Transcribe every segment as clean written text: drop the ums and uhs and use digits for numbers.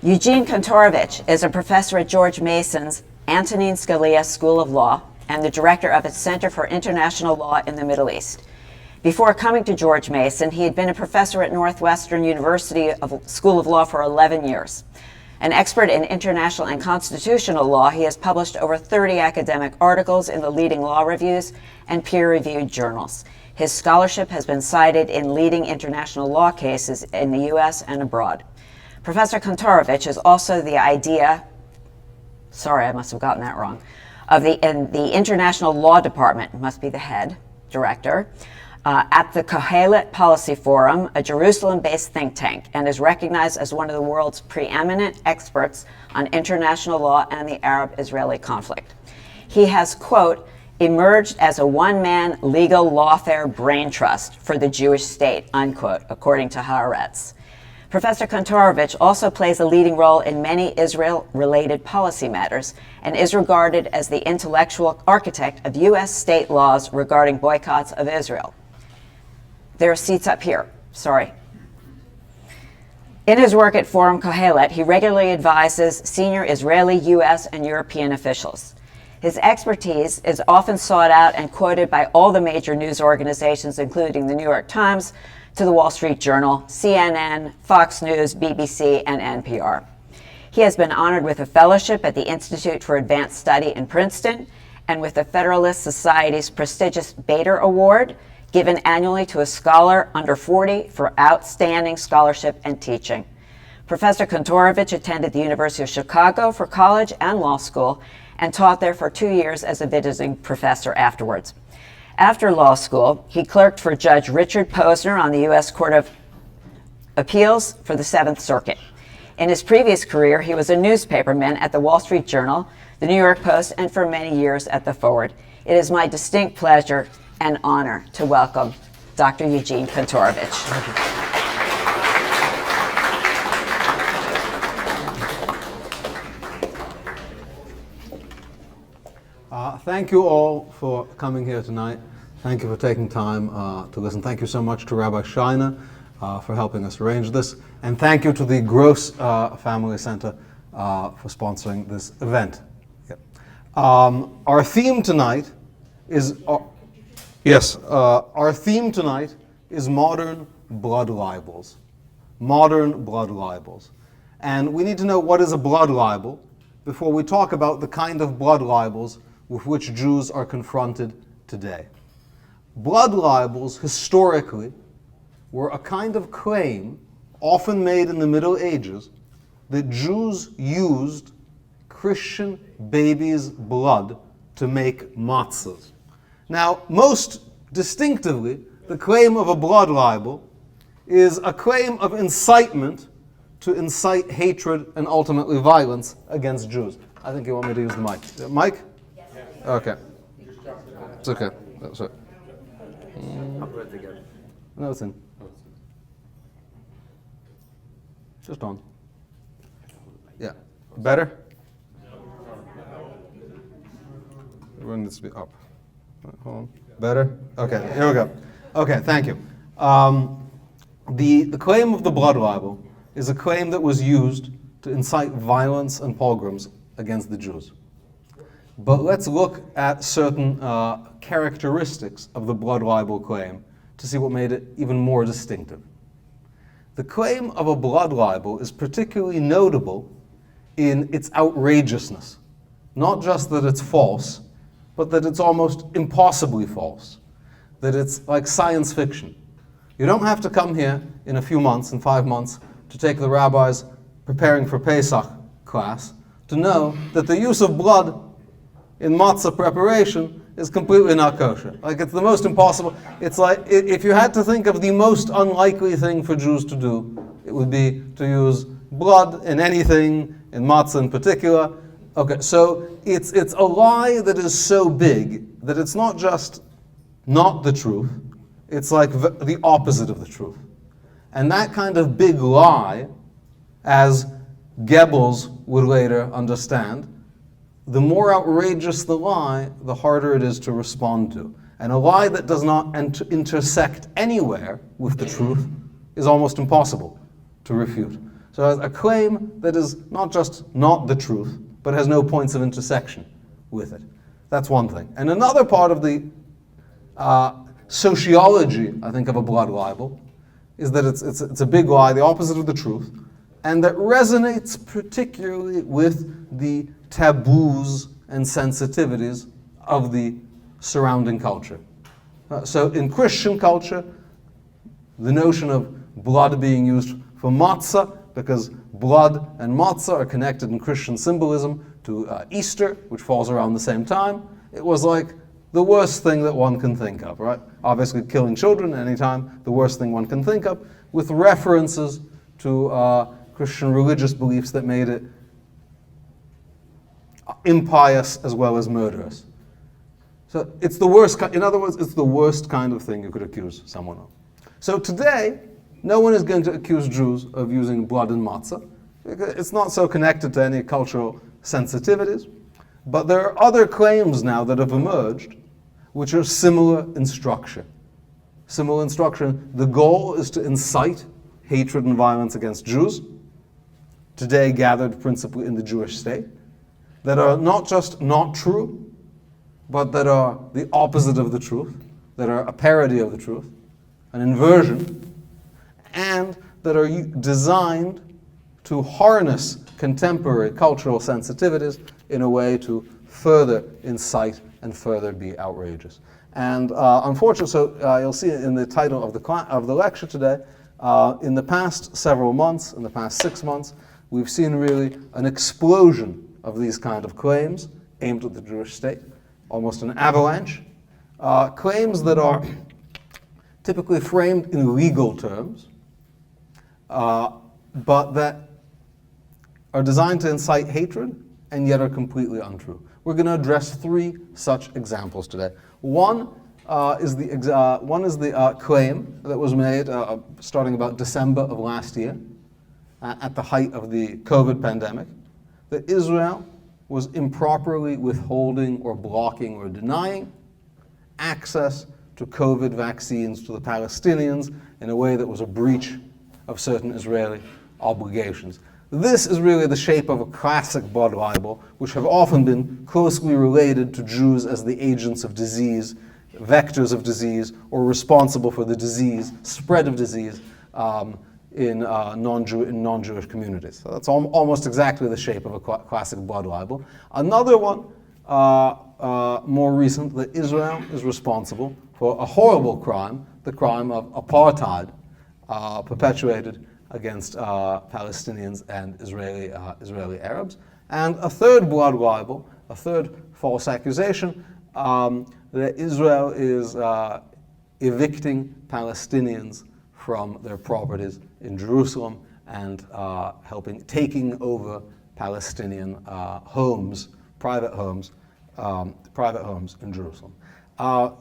Eugene Kontorovich is a professor at George Mason's Antonin Scalia School of Law and the director of its Center for International Law in the Middle East. Before coming to George Mason, he had been a professor at Northwestern University School of Law for 11 years. An expert in international and constitutional law, he has published over 30 academic articles in the leading law reviews and peer-reviewed journals. His scholarship has been cited in leading international law cases in the U.S. and abroad. Professor Kontorovich is also the I must have gotten that wrong, in the International Law Department, must be the head director, at the Kohelet Policy Forum, a Jerusalem-based think tank, and is recognized as one of the world's preeminent experts on international law and the Arab-Israeli conflict. He has, quote, emerged as a one-man legal lawfare brain trust for the Jewish state, unquote, according to Haaretz. Professor Kontorovich also plays a leading role in many Israel-related policy matters and is regarded as the intellectual architect of U.S. state laws regarding boycotts of Israel. There are seats up here, sorry. In his work at Forum Kohelet, he regularly advises senior Israeli, U.S., and European officials. His expertise is often sought out and quoted by all the major news organizations, including the New York Times, to the Wall Street Journal, CNN, Fox News, BBC, and NPR. He has been honored with a fellowship at the Institute for Advanced Study in Princeton and with the Federalist Society's prestigious Bader Award, given annually to a scholar under 40 for outstanding scholarship and teaching. Professor Kontorovich attended the University of Chicago for college and law school and taught there for 2 years as a visiting professor afterwards. After law school, he clerked for Judge Richard Posner on the U.S. Court of Appeals for the Seventh Circuit. In his previous career, he was a newspaperman at the Wall Street Journal, the New York Post, and for many years at the Forward. It is my distinct pleasure and honor to welcome Dr. Eugene Kontorovich. Thank you all for coming here tonight. Thank you for taking time to listen. Thank you so much to Rabbi Scheiner for helping us arrange this. And thank you to the Gross Family Center for sponsoring this event. Yep. Our theme tonight is modern blood libels. Modern blood libels. And we need to know what is a blood libel before we talk about the kind of blood libels with which Jews are confronted today. Blood libels, historically, were a kind of claim, often made in the Middle Ages, that Jews used Christian babies' blood to make matzahs. Now, most distinctively, the claim of a blood libel is a claim of incitement to incite hatred and ultimately violence against Jews. I think you want me to use the mic. Mic? Okay. It's okay. That's it. I'll put it together. No, it's in. Just on. Yeah. Better? Everyone needs to be up. Hold on. Better? Okay, here we go. Okay, thank you. The claim of the blood libel is a claim that was used to incite violence and pogroms against the Jews. But let's look at certain characteristics of the blood libel claim to see what made it even more distinctive. The claim of a blood libel is particularly notable in its outrageousness. Not just that it's false, but that it's almost impossibly false. That it's like science fiction. You don't have to come here in a few months, in 5 months, to take the rabbi's preparing for Pesach class to know that the use of blood in matzah preparation is completely not kosher. Like, it's the most impossible. It's like, if you had to think of the most unlikely thing for Jews to do, it would be to use blood in anything, in matzah in particular. Okay, so it's a lie that is so big that it's not just not the truth, it's like the opposite of the truth. And that kind of big lie, as Goebbels would later understand, the more outrageous the lie, the harder it is to respond to. And a lie that does not intersect anywhere with the truth is almost impossible to refute. So a claim that is not just not the truth, but has no points of intersection with it. That's one thing. And another part of the sociology, I think, of a blood libel is that it's a big lie, the opposite of the truth, and that resonates particularly with the taboos and sensitivities of the surrounding culture. So in Christian culture, the notion of blood being used for matzah, because blood and matzah are connected in Christian symbolism to Easter, which falls around the same time, it was like the worst thing that one can think of, right? Obviously killing children anytime, the worst thing one can think of, with references to Christian religious beliefs that made it impious as well as murderous. So it's the worst, in other words, it's the worst kind of thing you could accuse someone of. So today, no one is going to accuse Jews of using blood and matzah. It's not so connected to any cultural sensitivities. But there are other claims now that have emerged which are similar in structure. Similar in structure. The goal is to incite hatred and violence against Jews, today gathered principally in the Jewish state, that are not just not true, but that are the opposite of the truth, that are a parody of the truth, an inversion, and that are designed to harness contemporary cultural sensitivities in a way to further incite and further be outrageous. And unfortunately, so you'll see in the title of the lecture today, in the past several months, in the past 6 months, we've seen really an explosion of these kind of claims aimed at the Jewish state, almost an avalanche. Claims that are typically framed in legal terms, but that are designed to incite hatred and yet are completely untrue. We're going to address 3 such examples today. One is the claim that was made starting about December of last year, at the height of the COVID pandemic, that Israel was improperly withholding or blocking or denying access to COVID vaccines to the Palestinians in a way that was a breach of certain Israeli obligations. This is really the shape of a classic blood libel, which have often been closely related to Jews as the agents of disease, vectors of disease, or responsible for the disease, spread of disease in non-Jewish communities. So that's almost exactly the shape of a classic blood libel. Another one, more recent, that Israel is responsible for a horrible crime, the crime of apartheid, perpetuated against Palestinians and Israeli Arabs. And a third blood libel, a third false accusation, that Israel is evicting Palestinians from their properties in Jerusalem and taking over Palestinian homes, private homes in Jerusalem.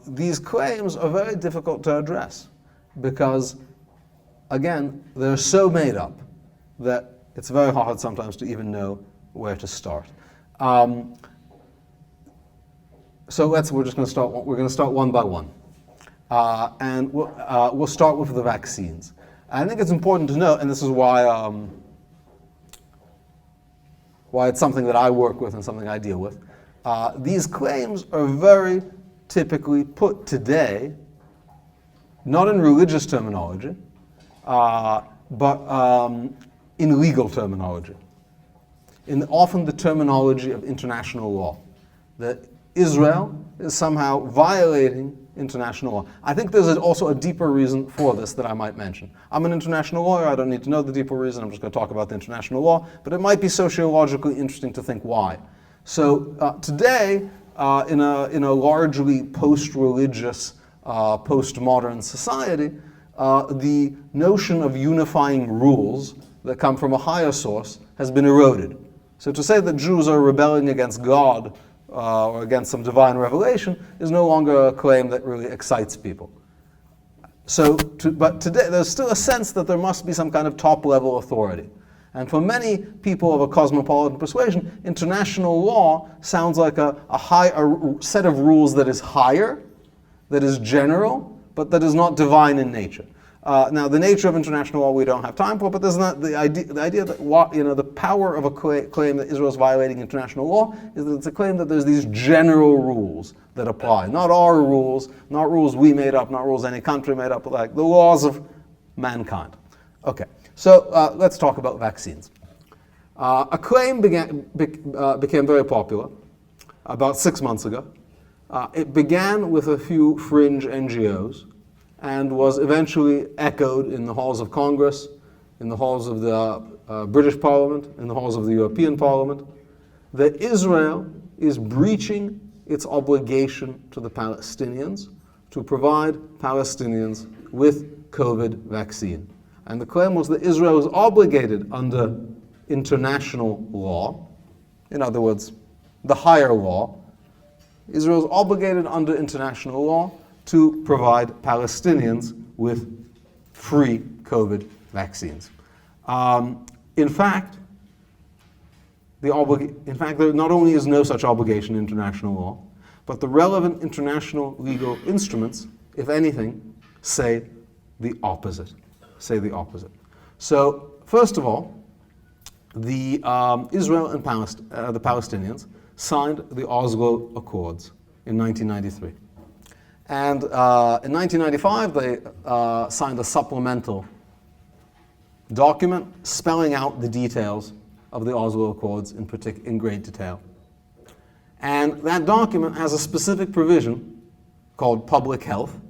These claims are very difficult to address because, again, they're so made up that it's very hard sometimes to even know where to start. So we're just going to start. We're going to start one by one, and we'll start with the vaccines. I think it's important to note, and this is why it's something that I work with and something I deal with. These claims are very typically put today, not in religious terminology, but in legal terminology, in often the terminology of international law, that Israel is somehow violating international law. I think there's also a deeper reason for this that I might mention. I'm an international lawyer, I don't need to know the deeper reason, I'm just going to talk about the international law, but it might be sociologically interesting to think why. So today, in a largely post-religious, postmodern society, the notion of unifying rules that come from a higher source has been eroded. So to say that Jews are rebelling against God or against some divine revelation is no longer a claim that really excites people. But today there's still a sense that there must be some kind of top-level authority. And for many people of a cosmopolitan persuasion, international law sounds like a set of rules that is higher, that is general, but that is not divine in nature. Now, the nature of international law we don't have time for, but there's not the idea that the power of a claim that Israel is violating international law is that it's a claim that there's these general rules that apply, not our rules, not rules we made up, not rules any country made up, like the laws of mankind. Okay, so let's talk about vaccines. A claim became very popular about 6 months ago. It began with a few fringe NGOs and was eventually echoed in the halls of Congress, in the halls of the British Parliament, in the halls of the European Parliament, that Israel is breaching its obligation to the Palestinians to provide Palestinians with COVID vaccine. And the claim was that Israel is obligated under international law, in other words, the higher law. Israel is obligated under international law to provide Palestinians with free COVID vaccines. In fact, there not only is no such obligation in international law, but the relevant international legal instruments, if anything, say the opposite. So, first of all, Israel and the Palestinians signed the Oslo Accords in 1993. And in 1995, they signed a supplemental document spelling out the details of the Oslo Accords in great detail. And that document has a specific provision called public health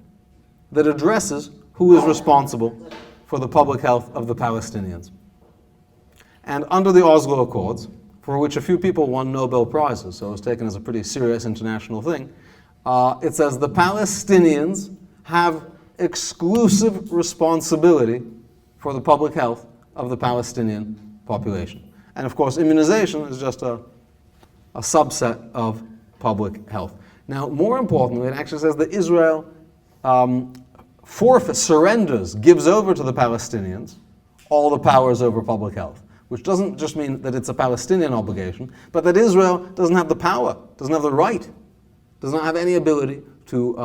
that addresses who is responsible for the public health of the Palestinians. And under the Oslo Accords, for which a few people won Nobel Prizes, so it was taken as a pretty serious international thing, it says the Palestinians have exclusive responsibility for the public health of the Palestinian population. And of course, immunization is just a subset of public health. Now, more importantly, it actually says that Israel surrenders, gives over to the Palestinians all the powers over public health, which doesn't just mean that it's a Palestinian obligation, but that Israel doesn't have the power, doesn't have the right, does not have any ability to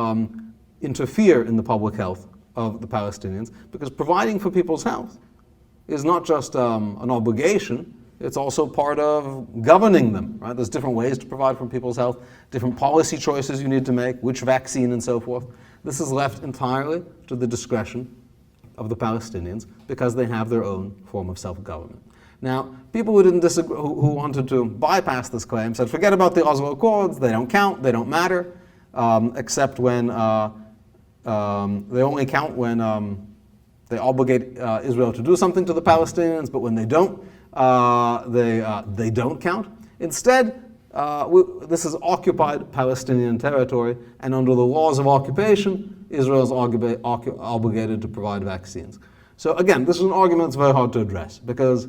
interfere in the public health of the Palestinians, because providing for people's health is not just an obligation, it's also part of governing them, right? There's different ways to provide for people's health, different policy choices you need to make, which vaccine and so forth. This is left entirely to the discretion of the Palestinians because they have their own form of self-government. Now, people who didn't disagree, who wanted to bypass this claim said, forget about the Oslo Accords, they don't count, they don't matter, except when they only count when they obligate Israel to do something to the Palestinians, but when they don't, they don't count. Instead, this is occupied Palestinian territory, and under the laws of occupation, Israel is obligated to provide vaccines. So again, this is an argument that's very hard to address, because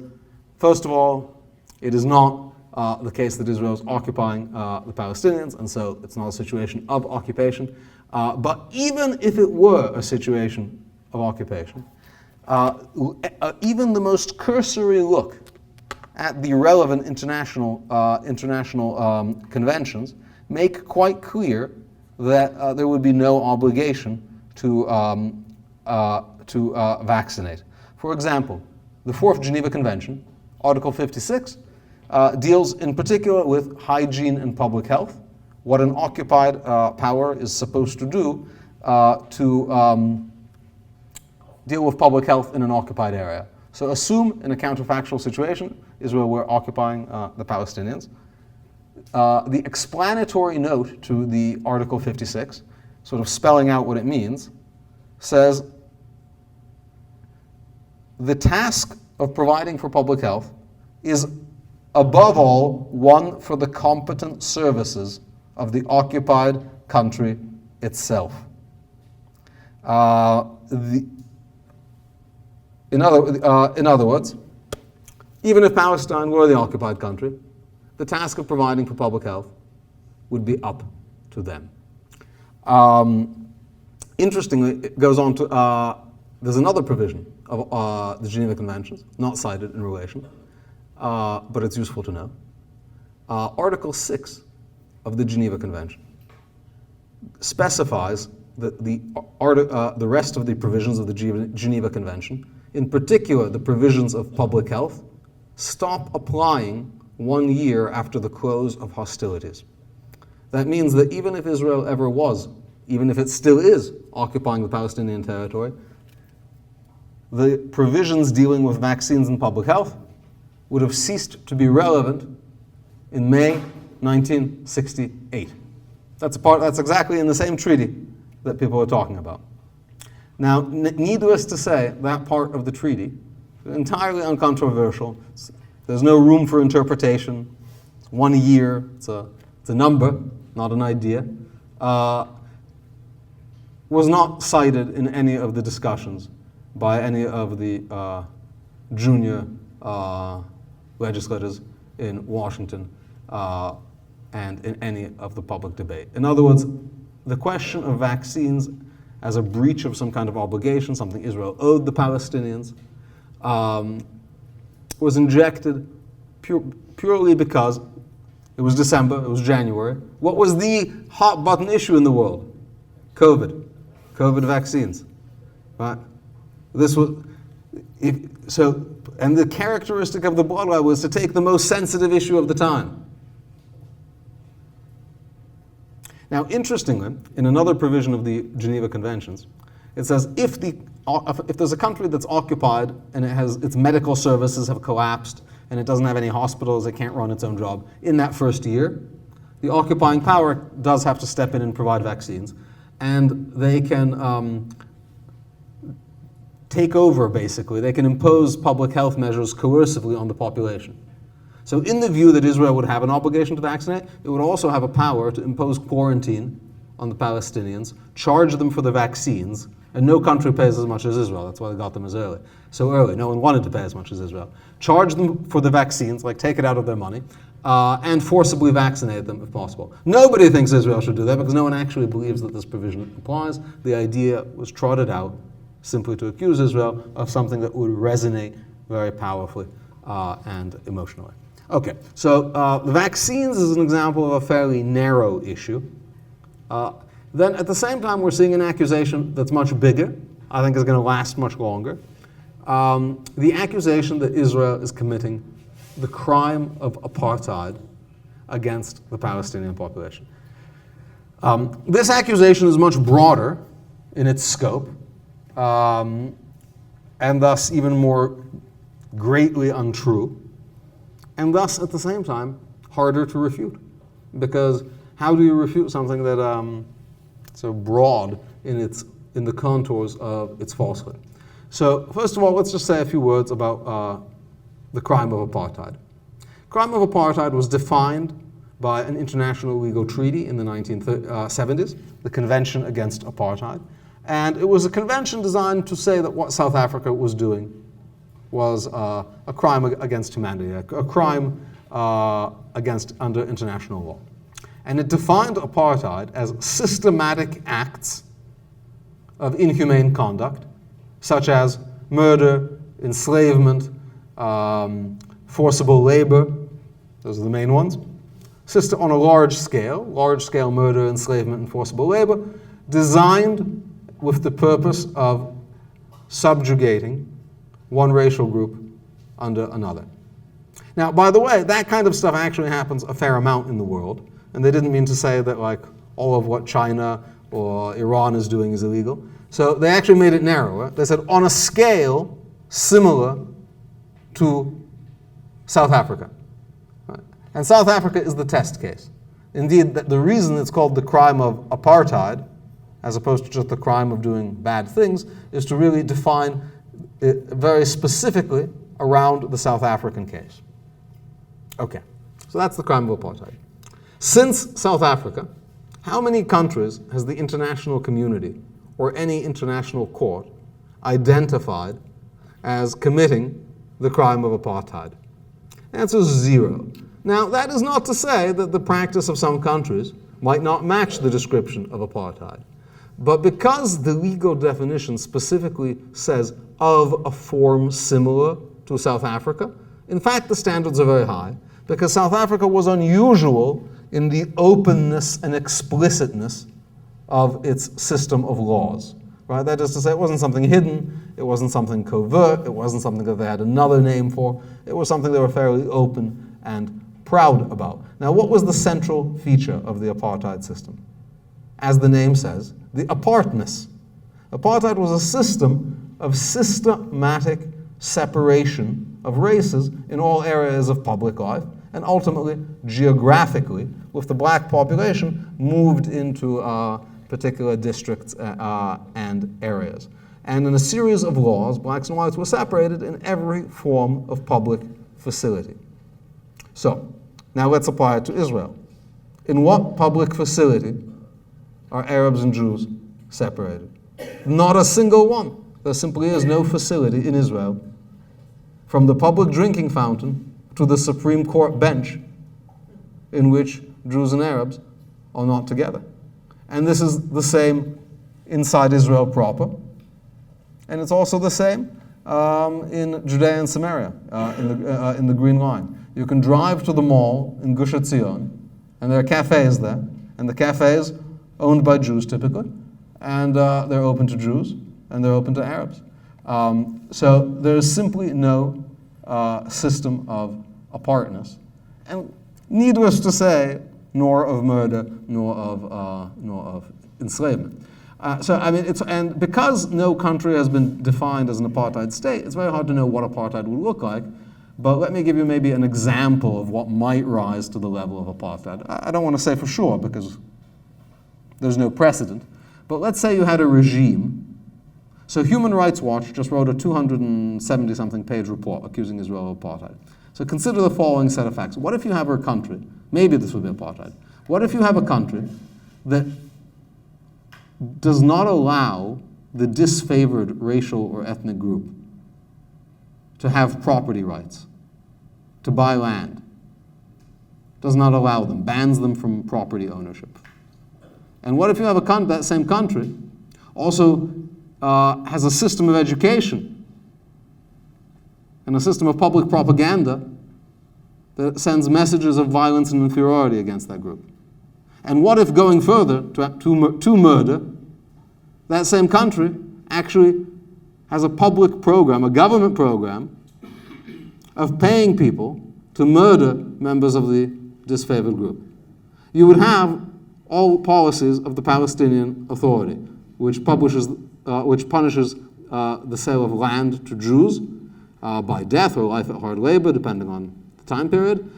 first of all, it is not the case that Israel is occupying the Palestinians, and so it's not a situation of occupation. But even if it were a situation of occupation, even the most cursory look at the relevant international conventions make quite clear that there would be no obligation to vaccinate. For example, the Fourth Geneva Convention, Article 56, deals in particular with hygiene and public health, what an occupied power is supposed to do to deal with public health in an occupied area. So assume in a counterfactual situation, Israel were occupying the Palestinians. The explanatory note to the Article 56, sort of spelling out what it means, says the task of providing for public health is above all one for the competent services of the occupied country itself. In other words, even if Palestine were the occupied country, the task of providing for public health would be up to them. Interestingly, it goes on to, there's another provision of the Geneva Conventions, not cited in relation, but it's useful to know. Article 6 of the Geneva Convention specifies the rest of the provisions of the Geneva Convention, in particular the provisions of public health, stop applying 1 year after the close of hostilities. That means that even if Israel ever was, even if it still is occupying the Palestinian territory, the provisions dealing with vaccines and public health would have ceased to be relevant in May 1968. That's exactly in the same treaty that people are talking about. Now, needless to say, that part of the treaty is entirely uncontroversial. There's no room for interpretation. It's 1 year. It's a number, not an idea. Was not cited in any of the discussions by any of the junior legislators in Washington and in any of the public debate. In other words, the question of vaccines as a breach of some kind of obligation, something Israel owed the Palestinians, was injected purely because it was December, it was January. What was the hot button issue in the world? COVID vaccines, right? This was, and the characteristic of the bloodline was to take the most sensitive issue of the time. Now, interestingly, in another provision of the Geneva Conventions, it says if there's a country that's occupied and its medical services have collapsed and it doesn't have any hospitals, it can't run its own job, in that first year, the occupying power does have to step in and provide vaccines, and they can take over, basically. They can impose public health measures coercively on the population. So in the view that Israel would have an obligation to vaccinate, it would also have a power to impose quarantine on the Palestinians, charge them for the vaccines, and no country pays as much as Israel. That's why they got them so early. No one wanted to pay as much as Israel. Charge them for the vaccines, like take it out of their money, and forcibly vaccinate them if possible. Nobody thinks Israel should do that because no one actually believes that this provision applies. The idea was trotted out simply to accuse Israel of something that would resonate very powerfully and emotionally. Okay, so the vaccines is an example of a fairly narrow issue. Then at the same time, we're seeing an accusation that's much bigger, I think is going to last much longer. The accusation that Israel is committing the crime of apartheid against the Palestinian population. This accusation is much broader in its scope, and thus even more greatly untrue, and thus at the same time harder to refute. Because how do you refute something that so broad in the contours of its falsehood? So first of all, let's just say a few words about the crime of apartheid. Crime of apartheid was defined by an international legal treaty in the 1970s, the Convention Against Apartheid. And it was a convention designed to say that what South Africa was doing was a crime against humanity, a crime under international law. And it defined apartheid as systematic acts of inhumane conduct, such as murder, enslavement, forcible labor. Those are the main ones. On a large scale murder, enslavement, and forcible labor, designed with the purpose of subjugating one racial group under another. Now, by the way, that kind of stuff actually happens a fair amount in the world, and they didn't mean to say that like all of what China or Iran is doing is illegal. So they actually made it narrower. They said on a scale similar to South Africa. Right? And South Africa is the test case. Indeed, the reason it's called the crime of apartheid, as opposed to just the crime of doing bad things, is to really define it very specifically around the South African case. Okay, so that's the crime of apartheid. Since South Africa, how many countries has the international community or any international court identified as committing the crime of apartheid? The answer is 0. Now, that is not to say that the practice of some countries might not match the description of apartheid. But because the legal definition specifically says of a form similar to South Africa, in fact, the standards are very high, because South Africa was unusual in the openness and explicitness of its system of laws. Right? That is to say, it wasn't something hidden, it wasn't something covert, it wasn't something that they had another name for, it was something they were fairly open and proud about. Now, what was the central feature of the apartheid system? As the name says, the apartness. Apartheid was a system of systematic separation of races in all areas of public life, and ultimately, geographically, with the black population moved into particular districts and areas. And in a series of laws, blacks and whites were separated in every form of public facility. So, now let's apply it to Israel. In what public facility are Arabs and Jews separated? Not a single one. There simply is no facility in Israel, from the public drinking fountain to the Supreme Court bench, in which Jews and Arabs are not together. And this is the same inside Israel proper. And it's also the same in Judea and Samaria, in the Green Line. You can drive to the mall in Gush Etzion, and there are cafes there, and the cafes owned by Jews typically, and they're open to Jews, and they're open to Arabs. So there is simply no system of apartness. And needless to say, nor of murder, nor of enslavement. And because no country has been defined as an apartheid state, it's very hard to know what apartheid would look like. But let me give you maybe an example of what might rise to the level of apartheid. I don't want to say for sure because there's no precedent. But let's say you had a regime. So Human Rights Watch just wrote a 270-something page report accusing Israel of apartheid. So consider the following set of facts. What if you have a country, maybe this would be apartheid, what if you have a country that does not allow the disfavored racial or ethnic group to have property rights, to buy land, does not allow them, bans them from property ownership? And what if you have that same country also has a system of education and a system of public propaganda that sends messages of violence and inferiority against that group? And what if, going further to murder, that same country actually has a public program, a government program, of paying people to murder members of the disfavored group? You would have all policies of the Palestinian Authority, which punishes the sale of land to Jews by death or life at hard labor, depending on the time period,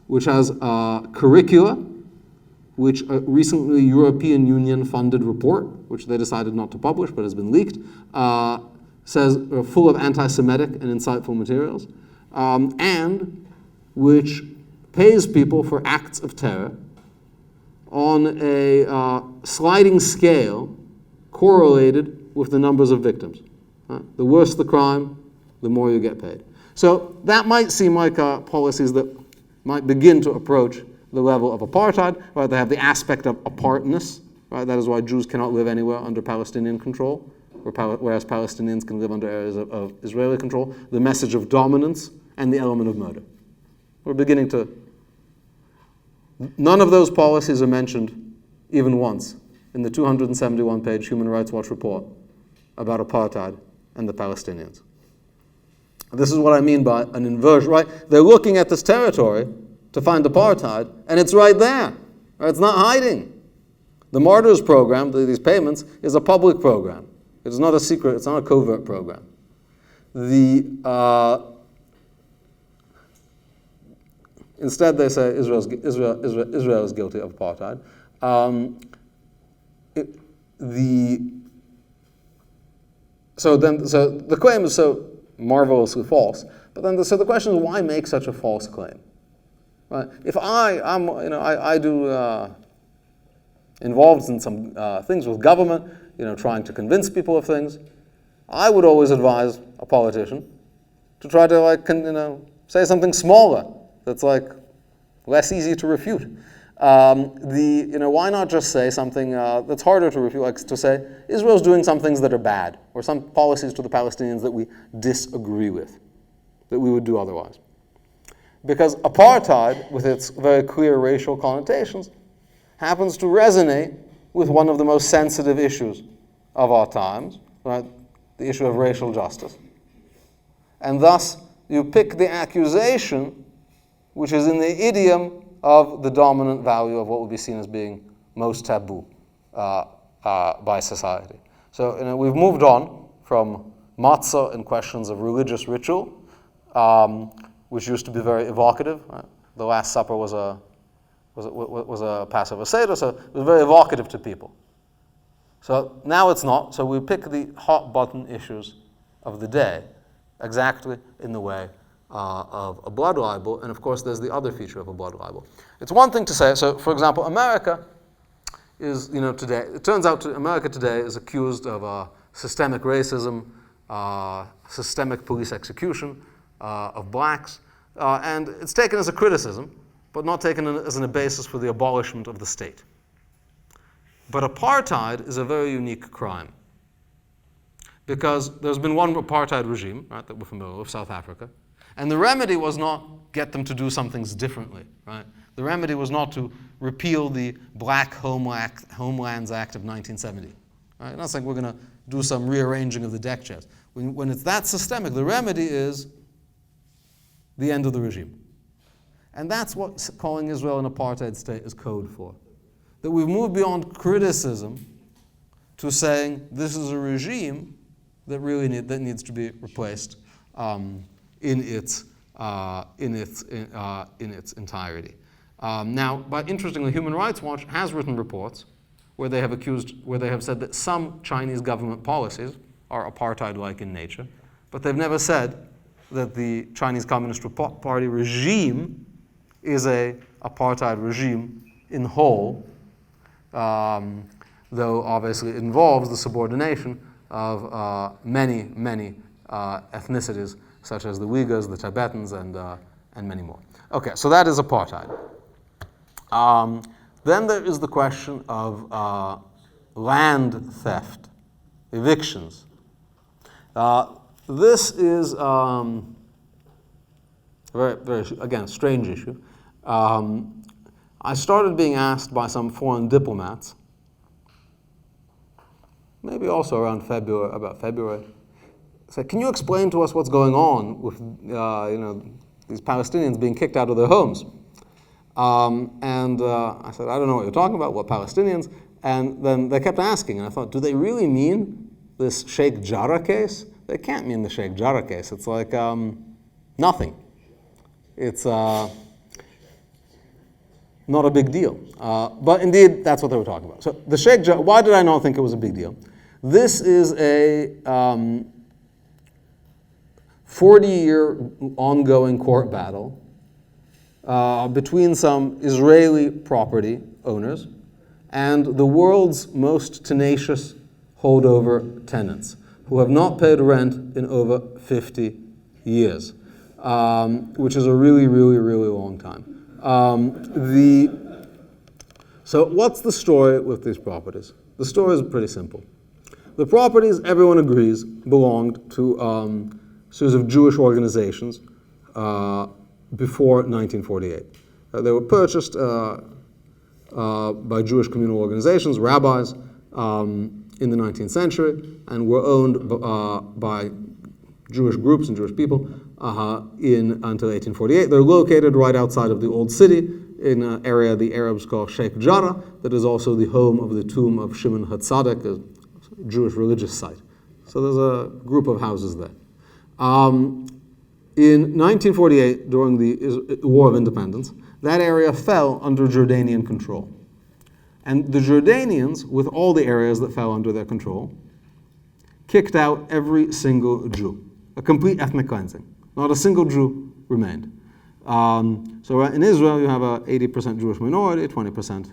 which has curricula, which a recently European Union funded report, which they decided not to publish but has been leaked, says full of anti-Semitic and insightful materials, and which pays people for acts of terror on a sliding scale correlated with the numbers of victims. The worse the crime, the more you get paid. So that might seem like policies that might begin to approach the level of apartheid. Right? They have the aspect of apartness. Right? That is why Jews cannot live anywhere under Palestinian control, whereas Palestinians can live under areas of Israeli control. The message of dominance and the element of murder. We're beginning to... None of those policies are mentioned even once in the 271-page Human Rights Watch report about apartheid and the Palestinians. This is what I mean by an inversion, right? They're looking at this territory to find apartheid, and it's right there. Right? It's not hiding. The Martyrs program, these payments, is a public program. It is not a secret, it's not a covert program. Instead, they say Israel is guilty of apartheid. So the claim is so marvelously false. But then, so the question is, why make such a false claim? Right? If I'm involved in some things with government, trying to convince people of things, I would always advise a politician to try to say something smaller that's less easy to refute. Why not just say something that's harder to refute, like to say Israel's doing some things that are bad, or some policies to the Palestinians that we disagree with, that we would do otherwise. Because apartheid, with its very clear racial connotations, happens to resonate with one of the most sensitive issues of our times, right? The issue of racial justice. And thus, you pick the accusation which is in the idiom of the dominant value of what would be seen as being most taboo by society. So we've moved on from matzah and questions of religious ritual, which used to be very evocative. Right? The Last Supper was a Passover Seder, so it was very evocative to people. So now it's not. So we pick the hot button issues of the day, exactly in the way of a blood libel. And of course, there's the other feature of a blood libel. It's one thing to say. So, for example, America is, today. It turns out America today is accused of systemic racism, systemic police execution of blacks, and it's taken as a criticism, but not taken as a basis for the abolishment of the state. But apartheid is a very unique crime, because there's been one apartheid regime, right, that we're familiar with, South Africa, and the remedy was not get them to do some things differently, right? The remedy was not to repeal the Black Homelands Act of 1970. Right? Not saying we're going to do some rearranging of the deck chairs. When it's that systemic, the remedy is the end of the regime. And that's what calling Israel an apartheid state is code for. That we've moved beyond criticism to saying this is a regime that really needs to be replaced in its entirety. Now, but interestingly, Human Rights Watch has written reports where they have said that some Chinese government policies are apartheid-like in nature, but they've never said that the Chinese Communist Party regime is a apartheid regime in whole, though obviously it involves the subordination of many ethnicities, such as the Uyghurs, the Tibetans, and many more. Okay, so that is apartheid. Then there is the question of land theft, evictions. This is a very, again, strange issue. I started being asked by some foreign diplomats, maybe also around February, say, can you explain to us what's going on with these Palestinians being kicked out of their homes? I said, I don't know what you're talking about, what Palestinians? And then they kept asking, and I thought, do they really mean this Sheikh Jarrah case? They can't mean the Sheikh Jarrah case. It's like nothing. It's not a big deal. But indeed, that's what they were talking about. So the Sheikh Jarrah, why did I not think it was a big deal? This is a 40-year ongoing court battle between some Israeli property owners and the world's most tenacious holdover tenants who have not paid rent in over 50 years, which is a really, really, really long time. So what's the story with these properties? The story is pretty simple. The properties, everyone agrees, belonged to a series of Jewish organizations before 1948. They were purchased by Jewish communal organizations, rabbis, in the 19th century, and were owned by Jewish groups and Jewish people until 1848. They're located right outside of the Old City in an area the Arabs call Sheikh Jarrah, that is also the home of the tomb of Shimon HaTzadik, a Jewish religious site. So there's a group of houses there. In 1948, during the War of Independence, that area fell under Jordanian control. And the Jordanians, with all the areas that fell under their control, kicked out every single Jew. A complete ethnic cleansing. Not a single Jew remained. So in Israel, you have an 80% Jewish minority, 20%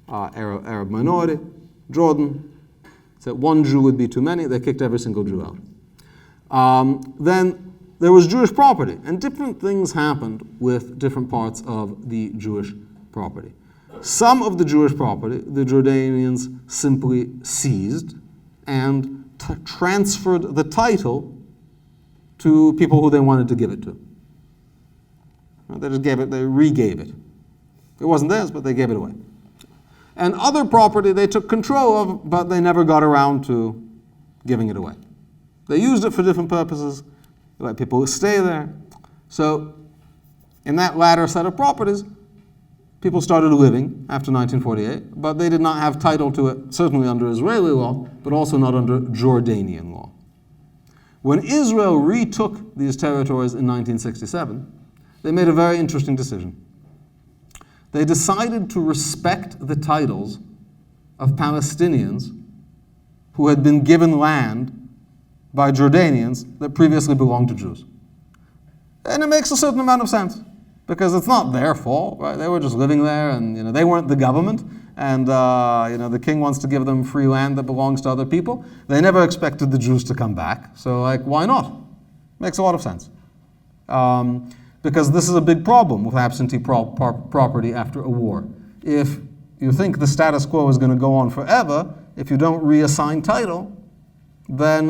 Arab minority. Jordan, so one Jew would be too many. They kicked every single Jew out. Then there was Jewish property, and different things happened with different parts of the Jewish property. Some of the Jewish property, the Jordanians simply seized and transferred the title to people who they wanted to give it to. They just gave it, they regave it. It wasn't theirs, but they gave it away. And other property they took control of, but they never got around to giving it away. They used it for different purposes. They let people stay there. So in that latter set of properties, people started living after 1948, but they did not have title to it, certainly under Israeli law, but also not under Jordanian law. When Israel retook these territories in 1967, they made a very interesting decision. They decided to respect the titles of Palestinians who had been given land by Jordanians that previously belonged to Jews. And it makes a certain amount of sense, because it's not their fault, right? They were just living there, and they weren't the government, and the king wants to give them free land that belongs to other people. They never expected the Jews to come back, so why not? Makes a lot of sense. Because this is a big problem with absentee property after a war. If you think the status quo is going to go on forever, if you don't reassign title, then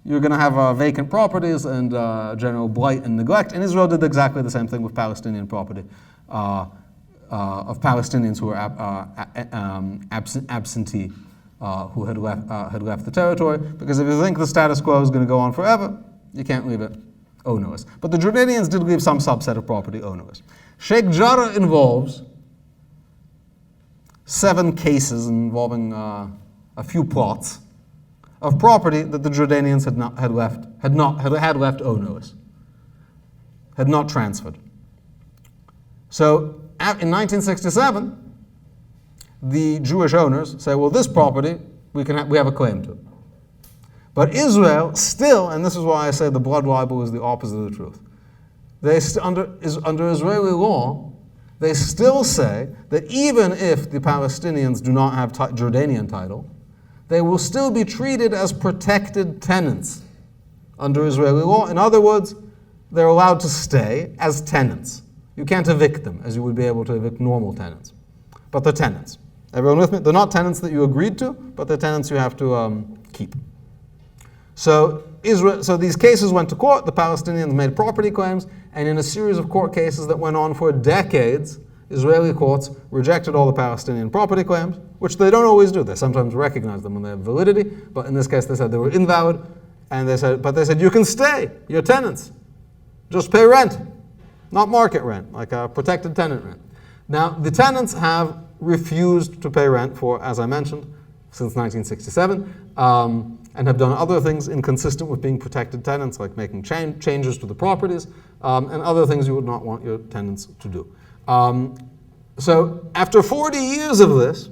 you're going to have vacant properties and general blight and neglect. And Israel did exactly the same thing with Palestinian property, of Palestinians who were absentee, who had left the territory. Because if you think the status quo is going to go on forever, you can't leave it ownerless. But the Jordanians did leave some subset of property ownerless. Sheikh Jarrah involves 7 cases involving a few plots of property that the Jordanians had left ownerless, had not transferred. So in 1967, the Jewish owners say, well, this property we have a claim to. But Israel still, and this is why I say the blood libel is the opposite of the truth, under Israeli law, they still say that even if the Palestinians do not have Jordanian title, they will still be treated as protected tenants under Israeli law. In other words, they're allowed to stay as tenants. You can't evict them as you would be able to evict normal tenants. But they're tenants. Everyone with me? They're not tenants that you agreed to, but they're tenants you have to keep. So these cases went to court, the Palestinians made property claims, and in a series of court cases that went on for decades, Israeli courts rejected all the Palestinian property claims, which they don't always do. They sometimes recognize them when they have validity, but in this case they said they were invalid, and they said you can stay, you're tenants. Just pay rent, not market rent, like a protected tenant rent. Now, the tenants have refused to pay rent for, as I mentioned, since 1967, and have done other things inconsistent with being protected tenants, like making changes to the properties, and other things you would not want your tenants to do. So after 40 years of this,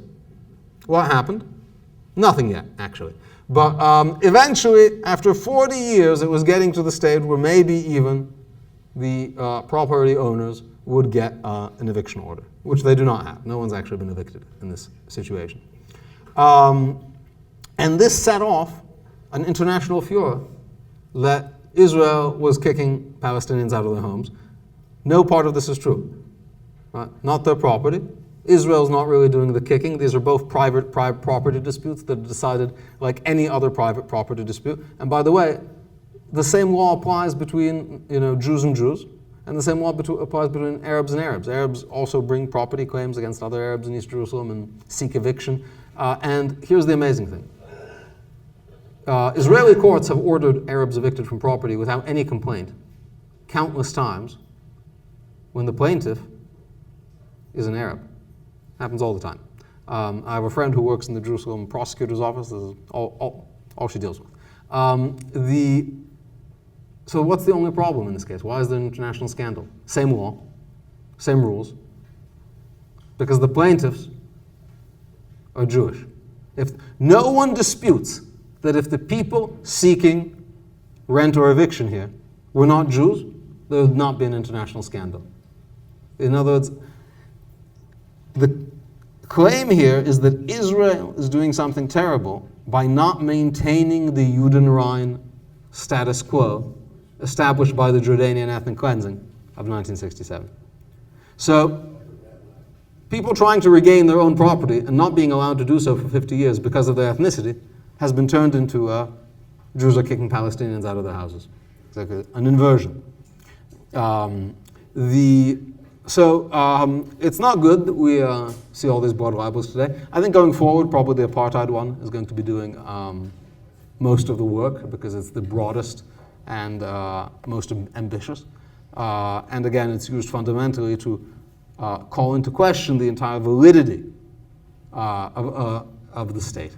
what happened? Nothing yet, actually. But eventually, after 40 years, it was getting to the stage where maybe even the property owners would get an eviction order, which they do not have. No one's actually been evicted in this situation. And this set off an international furor that Israel was kicking Palestinians out of their homes. No part of this is true. Not their property. Israel's not really doing the kicking. These are both private property disputes that are decided like any other private property dispute. And by the way, the same law applies between Jews and Jews, and the same law applies between Arabs and Arabs. Arabs also bring property claims against other Arabs in East Jerusalem and seek eviction. And here's the amazing thing. Israeli courts have ordered Arabs evicted from property without any complaint countless times when the plaintiff is an Arab. Happens all the time. I have a friend who works in the Jerusalem prosecutor's office. This is all she deals with. So what's the only problem in this case? Why is there an international scandal? Same law, same rules, because the plaintiffs are Jewish. If no one disputes that if the people seeking rent or eviction here were not Jews, there would not be an international scandal. In other words, the claim here is that Israel is doing something terrible by not maintaining the Judenrein status quo established by the Jordanian ethnic cleansing of 1967. So, people trying to regain their own property and not being allowed to do so for 50 years because of their ethnicity has been turned into Jews are kicking Palestinians out of their houses. It's like an inversion. So it's not good that we see all these broad libels today. I think going forward, probably the apartheid one is going to be doing most of the work because it's the broadest and most ambitious. And again, it's used fundamentally to call into question the entire validity of the state.